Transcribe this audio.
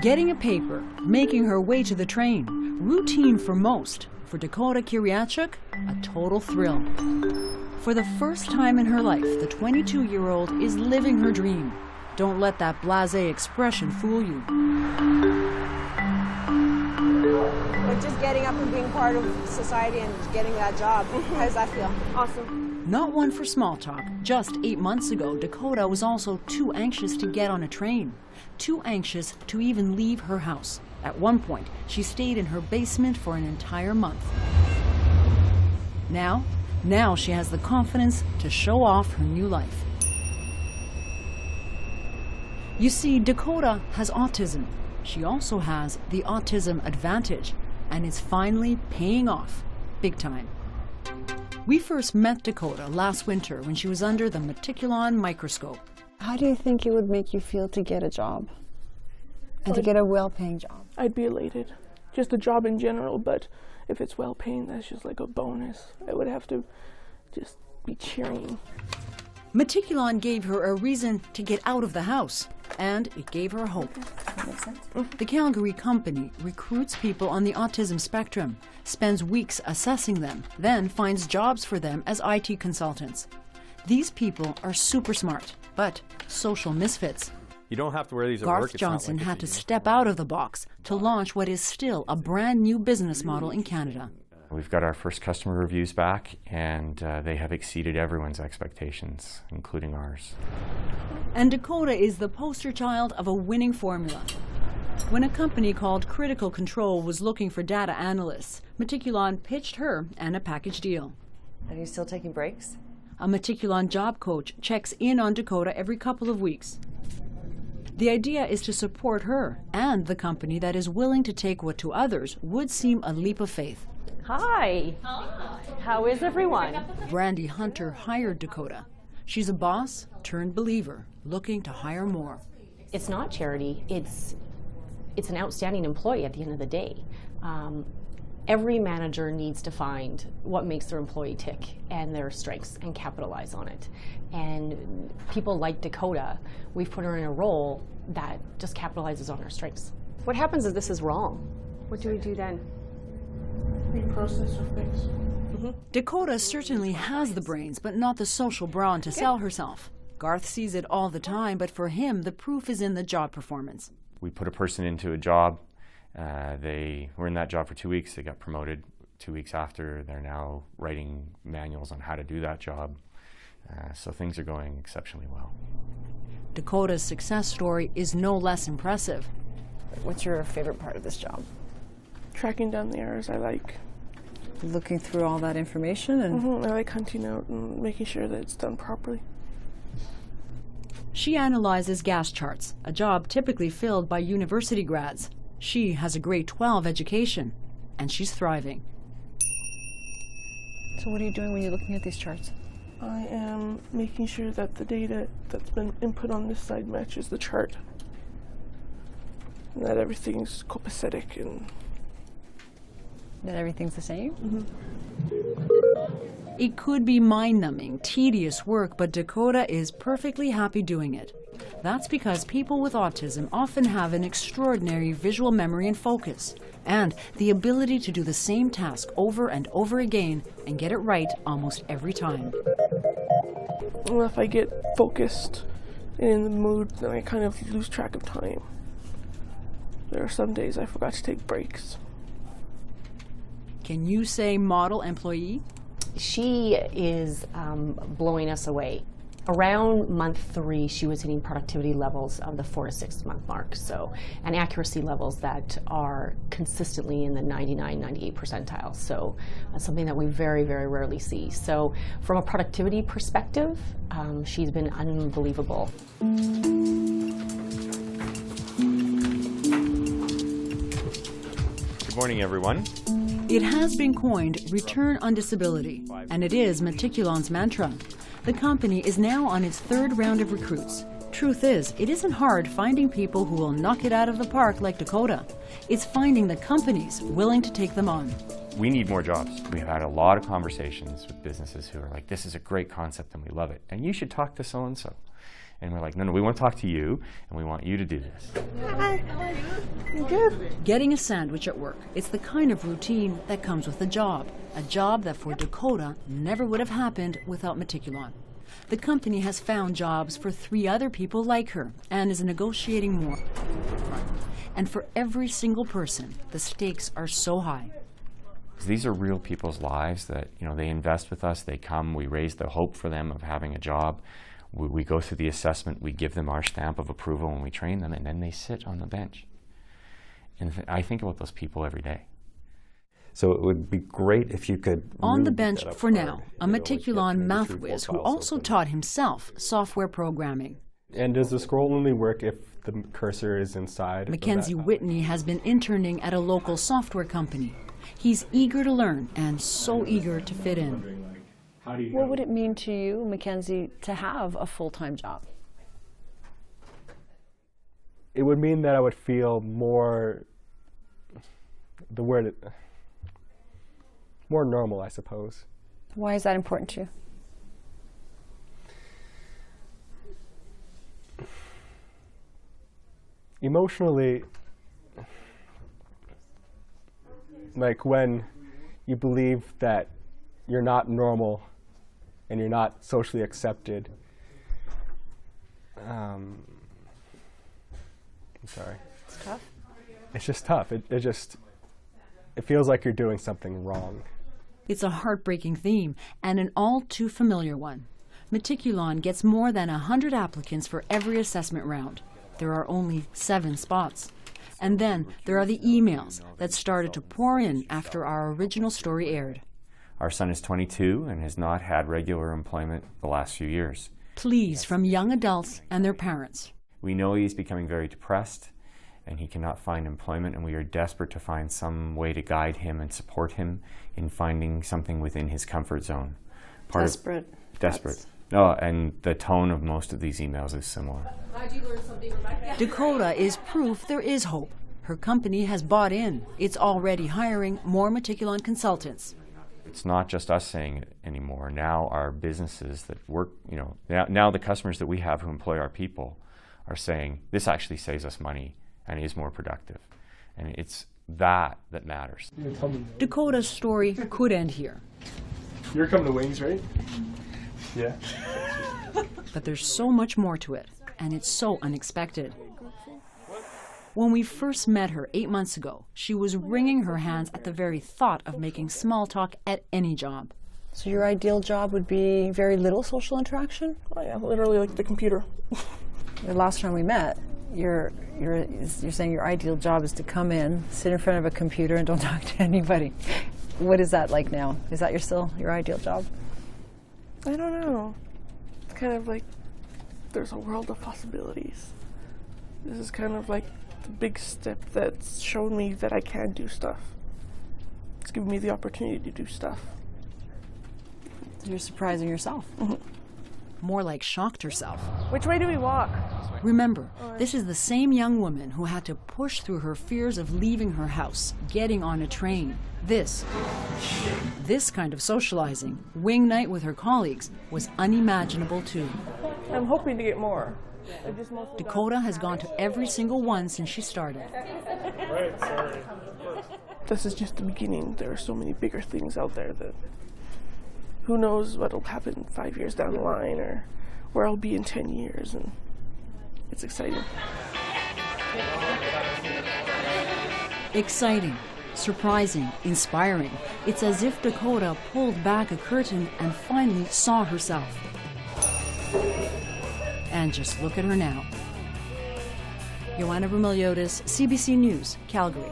Getting a paper, making her way to the train, routine for most. For Dakota Kiriachuk, a total thrill. For the first time in her life, the 22-year-old is living her dream. Don't let that blasé expression fool you. But just getting up and being part of society and getting that job, how does that feel? Awesome. Not one for small talk. Just 8 months ago, Dakota was also too anxious to get on a train. Too anxious to even leave her house. At one point, she stayed in her basement for an entire month. Now she has the confidence to show off her new life. You see, Dakota has autism. She also has the autism advantage, and it's finally paying off, big time. We first met Dakota last winter when she was under the Meticulon microscope. How do you think it would make you feel to get a job? And to get a well-paying job? I'd be elated. Just a job in general, but if it's well-paying, that's just like a bonus. I would have to just be cheering. Meticulon gave her a reason to get out of the house, and it gave her hope. That makes sense. The Calgary company recruits people on the autism spectrum, spends weeks assessing them, then finds jobs for them as IT consultants. These people are super smart, but social misfits. You don't have to wear these at work. Garth Johnson had to step out of the box to launch what is still a brand new business model in Canada. We've got our first customer reviews back, and they have exceeded everyone's expectations, including ours. And Dakota is the poster child of a winning formula. When a company called Critical Control was looking for data analysts, Meticulon pitched her and a package deal. Are you still taking breaks? A Meticulon job coach checks in on Dakota every couple of weeks. The idea is to support her and the company that is willing to take what to others would seem a leap of faith. Hi. Hi. How is everyone? Brandy Hunter hired Dakota. She's a boss turned believer, looking to hire more. It's not charity. It's an outstanding employee at the end of the day. Every manager needs to find what makes their employee tick and their strengths and capitalize on it. And people like Dakota, we've put her in a role that just capitalizes on her strengths. What happens if this is wrong? What do we do then? We process or fix. Dakota certainly has the brains, but not the social brawn to sell herself. Garth sees it all the time, but for him, the proof is in the job performance. We put a person into a job. They were in that job for 2 weeks. They got promoted 2 weeks after. They're now writing manuals on how to do that job. So things are going exceptionally well. Dakota's success story is no less impressive. What's your favorite part of this job? Tracking down the errors I like. Looking through all that information and... I like hunting out and making sure that it's done properly. She analyzes gas charts, a job typically filled by university grads. She has a grade 12 education, and she's thriving. So what are you doing when you're looking at these charts? I am making sure that the data that's been input on this side matches the chart. And that everything's copacetic and... That everything's the same? It could be mind-numbing, tedious work, but Dakota is perfectly happy doing it. That's because people with autism often have an extraordinary visual memory and focus, and the ability to do the same task over and over again and get it right almost every time. Well, if I get focused and in the mood, then I kind of lose track of time. There are some days I forgot to take breaks. Can you say model employee? She is blowing us away. Around month 3, she was hitting productivity levels of the 4 to 6 month mark, so, and accuracy levels that are consistently in the 99, 98 percentile. So that's something that we very, very rarely see. So from a productivity perspective, she's been unbelievable. Good morning, everyone. It has been coined Return on Disability, and it is Meticulon's mantra. The company is now on its 3rd round of recruits. Truth is, it isn't hard finding people who will knock it out of the park like Dakota. It's finding the companies willing to take them on. We need more jobs. We've had a lot of conversations with businesses who are like, this is a great concept and we love it, and you should talk to so-and-so. And we're like, no, we want to talk to you, and we want you to do this. Hi, how are you? You good? Getting a sandwich at work, it's the kind of routine that comes with a job that for Dakota never would have happened without Meticulon. The company has found jobs for 3 other people like her and is negotiating more. And for every single person, the stakes are so high. These are real people's lives that, they invest with us, they come, we raise the hope for them of having a job. We go through the assessment, we give them our stamp of approval and we train them, and then they sit on the bench. And I think about those people every day. So it would be great if you could... On the bench for now, a Meticulon math whiz who also taught himself software programming. And does the scroll only work if the cursor is inside? Mackenzie Whitney has been interning at a local software company. He's eager to learn and so eager to fit in. What would it mean to you, Mackenzie, to have a full-time job? It would mean that I would feel more, more normal, I suppose. Why is that important to you? Emotionally, like when you believe that you're not normal and you're not socially accepted. I'm sorry. It's tough. It's just tough. It feels like you're doing something wrong. It's a heartbreaking theme and an all too familiar one. Meticulon gets more than 100 applicants for every assessment round. There are only 7 spots. And then there are the emails that started to pour in after our original story aired. Our son is 22 and has not had regular employment the last few years. Pleas from young adults and their parents. We know he's becoming very depressed and he cannot find employment, and we are desperate to find some way to guide him and support him in finding something within his comfort zone. Desperate. Oh, and the tone of most of these emails is similar. Dakota is proof there is hope. Her company has bought in. It's already hiring more Meticulon consultants. It's not just us saying it anymore. Now our businesses that work, now the customers that we have who employ our people are saying, this actually saves us money and is more productive. And it's that matters. Dakota's story could end here. You're coming to Wings, right? Yeah. But there's so much more to it, and it's so unexpected. When we first met her 8 months ago, she was wringing her hands at the very thought of making small talk at any job. So your ideal job would be very little social interaction? Oh yeah, literally like the computer. The last time we met, you're saying your ideal job is to come in, sit in front of a computer, and don't talk to anybody. What is that like now? Is that still your ideal job? I don't know. It's kind of like there's a world of possibilities. This is kind of like the big step that's shown me that I can do stuff. It's given me the opportunity to do stuff. You're surprising yourself. Mm-hmm. More like shocked herself. Which way do we walk? Remember, this is the same young woman who had to push through her fears of leaving her house, getting on a train. This kind of socializing, wing night with her colleagues, was unimaginable too. I'm hoping to get more. Dakota has gone to every single one since she started. Right, sorry. This is just the beginning. There are so many bigger things out there that who knows what will happen 5 years down the line or where I'll be in 10 years, and it's exciting. Exciting, surprising, inspiring. It's as if Dakota pulled back a curtain and finally saw herself. And just look at her now. Joanna Brumiliotis, CBC News, Calgary.